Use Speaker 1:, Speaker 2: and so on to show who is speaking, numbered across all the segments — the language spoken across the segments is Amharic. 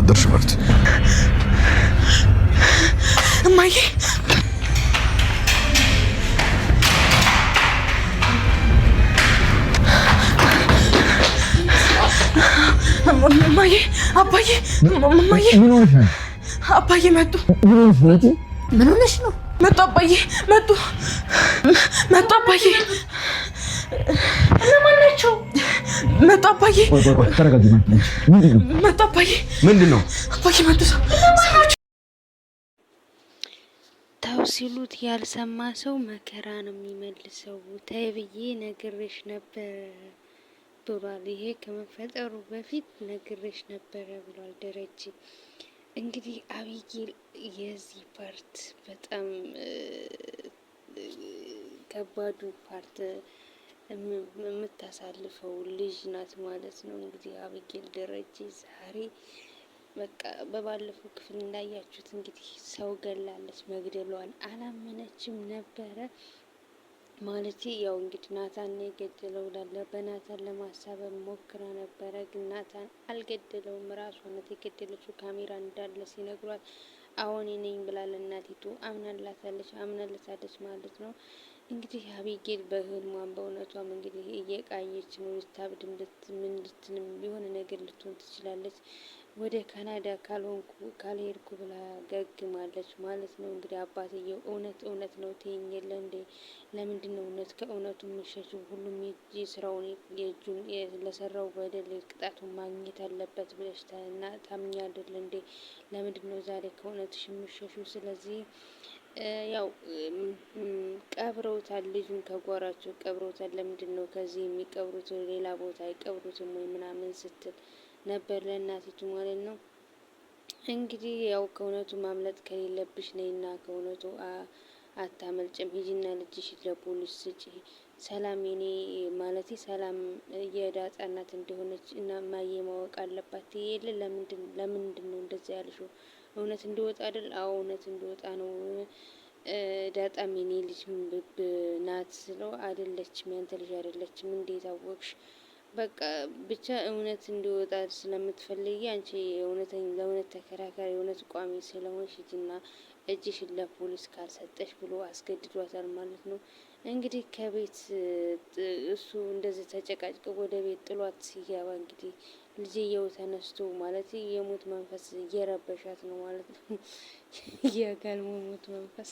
Speaker 1: درش مرت
Speaker 2: እማዬ እማዬ አባዬ እማዬ
Speaker 3: ምን ሆነሽ ነው?
Speaker 2: አባዬ መጡ።
Speaker 3: ምን ሆነሽ ነው?
Speaker 2: መጡ አባዬ መጡ አባዬ እነማን ናቸው? መጡ አባዬ
Speaker 3: ተረጋጊ።
Speaker 2: መጡ አባዬ
Speaker 1: ምንድን ነው
Speaker 2: አባዬ መጡ
Speaker 4: ተው ሲሉት ያልሰማ ሰው መከራ ነው የሚመልሰው። ተይ ብዬ ነግሬሽ ነበር ብሏል። ይሄ ከመፈጠሩ በፊት ነግሬሽ ነበረ ብሏል ደረጀ። እንግዲህ አቢጌል የዚህ ፓርት በጣም ከባዱ ፓርት የምታሳልፈው ልጅ ናት ማለት ነው። እንግዲህ አቢጌል ደረጀ ዛሬ በቃ በባለፈው ክፍል እንዳያችሁት እንግዲህ ሰው ገላለች። መግደሏን አላመነችም ነበረ ማለት ያው እንግዲህ ናታን ነው የገደለው ላለ በናታን ለማሳበብ ሞክራ ነበረ፣ ግን ናታን አልገደለውም። ራሷ ናት የገደለችው። ካሜራ እንዳለ ሲነግሯት አሁን ነኝ ብላለ እናቲቱ አምናለታለች ማለት ነው። እንግዲህ አቢጌል በህልሟም በእውነቷም እንግዲህ እየቃየች ነው። ልታብድ ምን ልትንም የሆነ ነገር ልትሆን ትችላለች። ወደ ካናዳ ካልሄድኩ ብላ ገግማለች ማለት ነው። እንግዲህ አባትየው እውነት ነው ትይኝ የለ እንዴ? ለምንድን ነው እውነት ከእውነቱ የምትሸሽው? ሁሉም የስራውን የእጁን ለሰራው በደል ቅጣቱን ማግኘት አለበት ብለሽ ታምኛ አይደል እንዴ? ለምንድን ነው ዛሬ ከእውነትሽ የምትሸሽው? ስለዚህ ያው ቀብረውታል፣ ልጁን ከጓራቸው ቀብረውታል። ለምንድን ነው ከዚህ የሚቀብሩት ሌላ ቦታ አይቀብሩትም ወይ ምናምን ስትል ነበር ለእናቲቱ ማለት ነው። እንግዲህ ያው ከእውነቱ ማምለጥ ከሌለብሽ ነይና ከእውነቱ አታመልጭም፣ ሂጂና ልጅሽ ለፖሊስ ስጪ። ሰላም የኔ ማለቴ ሰላም የዳጣ እናት እንደሆነች እና ማየ ማወቅ አለባት። የለ ለምንድን ነው እንደዛ ያልሽው? እውነት እንዲወጣ አይደል? አዎ እውነት እንዲወጣ ነው። ዳጣም የኔ ልጅ ናት ስለው አይደለችም፣ ያንተ ልጅ አይደለችም። እንዴት አወቅሽ? በቃ ብቻ እውነት እንዲወጣ ስለምትፈልጊ አንቺ ለእውነት ተከራካሪ እውነት ቋሚ ስለሆንሽ ሂጂና እጅሽን ለፖሊስ ካልሰጠሽ ብሎ አስገድዷታል ማለት ነው። እንግዲህ ከቤት እሱ እንደዚህ ተጨቃጭቀው ወደ ቤት ጥሏት ሲገባ እንግዲህ ልጅየው ተነስቶ ማለት የሞት መንፈስ እየረበሻት ነው ማለት ነው። የጋልሞ ሞት መንፈስ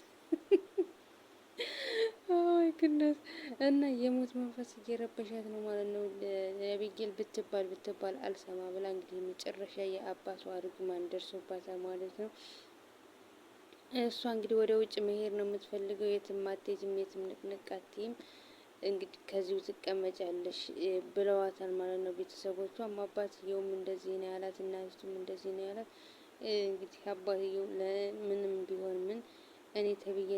Speaker 4: ግነት እና የሞት መንፈስ እየረበሻት ነው ማለት ነው። አቢጌል ብትባል አልሰማ ብላ እንግዲህ የመጨረሻ የአባቷ እርግማን ደርሶባታል ማለት ነው። እሷ እንግዲህ ወደ ውጭ መሄድ ነው የምትፈልገው። የትም አትሄጂም፣ የትም ንቅንቅ አትይም፣ እንግዲህ ከዚሁ ትቀመጫለሽ ብለዋታል ማለት ነው ቤተሰቦቿም። አባትየውም እንደዚህ ነው ያላት፣ እናቱም እንደዚህ ነው ያላት። እንግዲህ አባትየው ለምንም ቢሆን ምን እኔ ተብዬ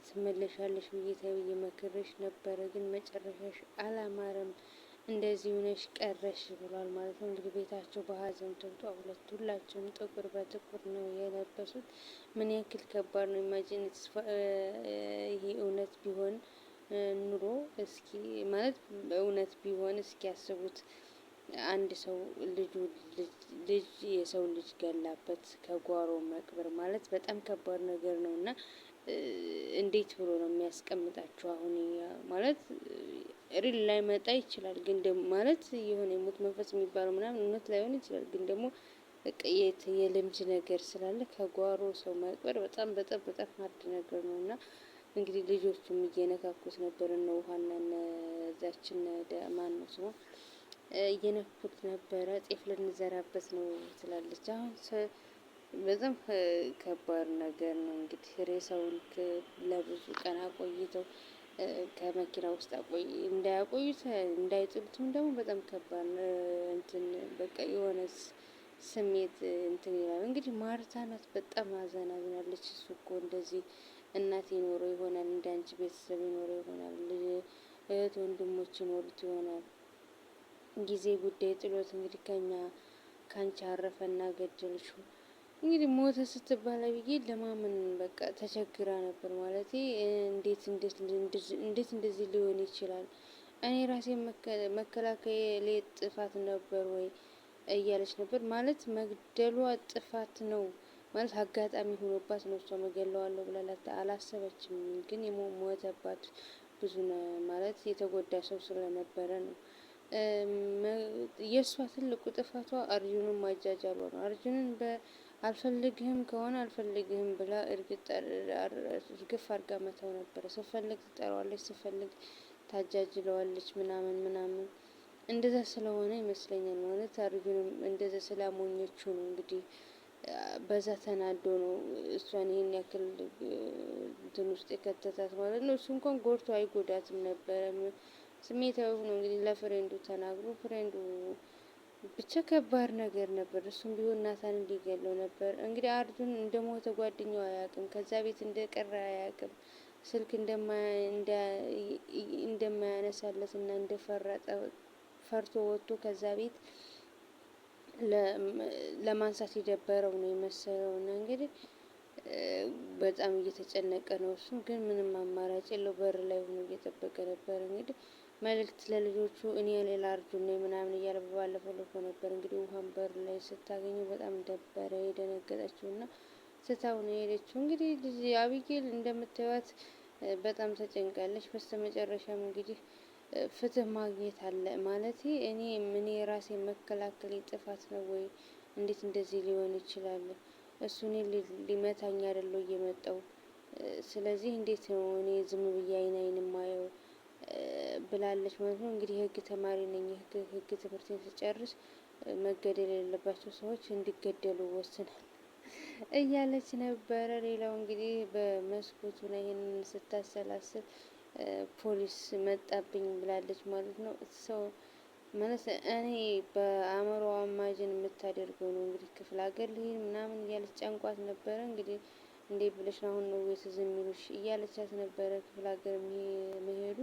Speaker 4: ትመለሻለሽ ብዬ ተብዬ መክረሽ ነበረ፣ ግን መጨረሻሽ አላማረም፣ እንደዚህ ሆነሽ ቀረሽ ብሏል ማለት ነው። እንግዲህ ቤታቸው በሀዘን ተውጧ፣ ሁላቸውም ጥቁር በጥቁር ነው የለበሱት። ምን ያክል ከባድ ነው። ኢማጂን ይሄ እውነት ቢሆን ኑሮ እስኪ ማለት እውነት ቢሆን እስኪ ያስቡት። አንድ ሰው ልጅ የሰው ልጅ ገላበት ከጓሮ መቅበር ማለት በጣም ከባድ ነገር ነው እና እንዴት ብሎ ነው የሚያስቀምጣቸው? አሁን ማለት ሪል ላይ መጣ ይችላል፣ ግን ደግሞ ማለት የሆነ የሞት መንፈስ የሚባለው ምናምን እውነት ላይሆን ይችላል፣ ግን ደግሞ የልምድ ነገር ስላለ ከጓሮ ሰው መቅበር በጣም በጣም በጣም ሀርድ ነገር ነው እና እንግዲህ ልጆቹም እየነካኩት ነበር እነ ውሃና እዛችን ማን ነው ስሟ እየነኩት ነበረ። ጤፍ ልንዘራበት ነው ትላለች። አሁን በጣም ከባድ ነገር ነው። እንግዲህ ሬሳውን ለብዙ ቀን አቆይተው ከመኪና ውስጥ እንዳያቆዩት እንዳይጥሉትም ደግሞ በጣም ከባድ እንትን በቃ የሆነ ስሜት እንትን ይላል። እንግዲህ ማርታ ናት በጣም አዝናለች። እሱ እኮ እንደዚህ እናት ይኖረው ይሆናል፣ እንዳንቺ ቤተሰብ ይኖረው ይሆናል፣ እህት ወንድሞች ይኖሩት ይሆናል። ጊዜ ጉዳይ ጥሎት እንግዲህ ካንቺ አረፈና ገደልሽው። እንግዲህ ሞተ ስትባል ብዬ ለማመን በቃ ተቸግራ ነበር ማለት እንዴት እንደዚህ ሊሆን ይችላል? እኔ ራሴ መከላከያ ላይ ጥፋት ነበር ወይ? እያለች ነበር። ማለት መግደሏ ጥፋት ነው ማለት አጋጣሚ ሆኖባት ነው። እሷ መገለዋለሁ ብላ አላሰበችም። ግን የሞተባት ብዙ ማለት የተጎዳ ሰው ስለነበረ ነው። የእሷ ትልቁ ጥፋቷ አርጁንን ማጃጃሏ ነው። አርጁንን አልፈልግህም ከሆነ አልፈልግህም ብላ እርግፍ አድርጋ መተው ነበረ። ስፈልግ ትጠራዋለች፣ ስፈልግ ታጃጅለዋለች ምናምን ምናምን። እንደዛ ስለሆነ ይመስለኛል ማለት አርጁንም እንደዛ ስላሞኘችው ነው እንግዲህ በዛ ተናዶ ነው እሷን ይሄን ያክል እንትን ውስጥ የከተታት ማለት ነው። እሱ እንኳን ጎድቶ አይጎዳትም ነበረ። ስሜታዊ ሆኖ እንግዲህ ለፍሬንዱ ተናግሮ ፍሬንዱ ብቻ ከባድ ነገር ነበር። እሱም ቢሆን ናታን እንዲገለው ነበር እንግዲህ አርጁን እንደሞተ ጓደኛው አያውቅም። ከዛ ቤት እንደቀረ አያውቅም። ስልክ እንደማያነሳለት እና እንደፈረጠ ፈርቶ ወጥቶ ከዛ ቤት ለማንሳት የደበረው ነው የመሰለው እና እንግዲህ በጣም እየተጨነቀ ነው። እሱም ግን ምንም አማራጭ የለው። በር ላይ ሆኖ እየጠበቀ ነበር። እንግዲህ መልእክት ለልጆቹ እኔ ሌላ አርጁን ነኝ ምናምን እያለ ባለፈው ልኮ ነበር። እንግዲህ ውሃን በር ላይ ስታገኘው በጣም ደበረ የደነገጠችው እና ስታው ነው የሄደችው። እንግዲህ ልጅ አቢጌል እንደምታዩት በጣም ተጨንቃለች። በስተመጨረሻም እንግዲህ ፍትህ ማግኘት አለ ማለት እኔ ራሴ መከላከል ጥፋት ነው ወይ? እንዴት እንደዚህ ሊሆን ይችላል? እሱ እኔ ሊመታኝ አይደለው እየመጣው ስለዚህ እንዴት ነው እኔ ዝም ብዬ አይን ማየው ብላለች ማለት ነው። እንግዲህ የህግ ተማሪ ነኝ፣ ህግ ትምህርቴን ስጨርስ መገደል የሌለባቸው ሰዎች እንዲገደሉ ወስናል እያለች ነበረ። ሌላው እንግዲህ በመስኮቱ ላይ ይሄንን ስታሰላስል ፖሊስ መጣብኝ ብላለች ማለት ነው። ሰው ማለት እኔ በአእምሮ አማጅን የምታደርገው ነው እንግዲህ ክፍለ ሀገር ልሄድ ምናምን እያለች ጨንቋት ነበረ። እንግዲህ እንዴ ብለሽ አሁን ነው ወይስ ዝም ይሉሽ እያለቻት ነበረ ክፍለ ሀገር መሄዱ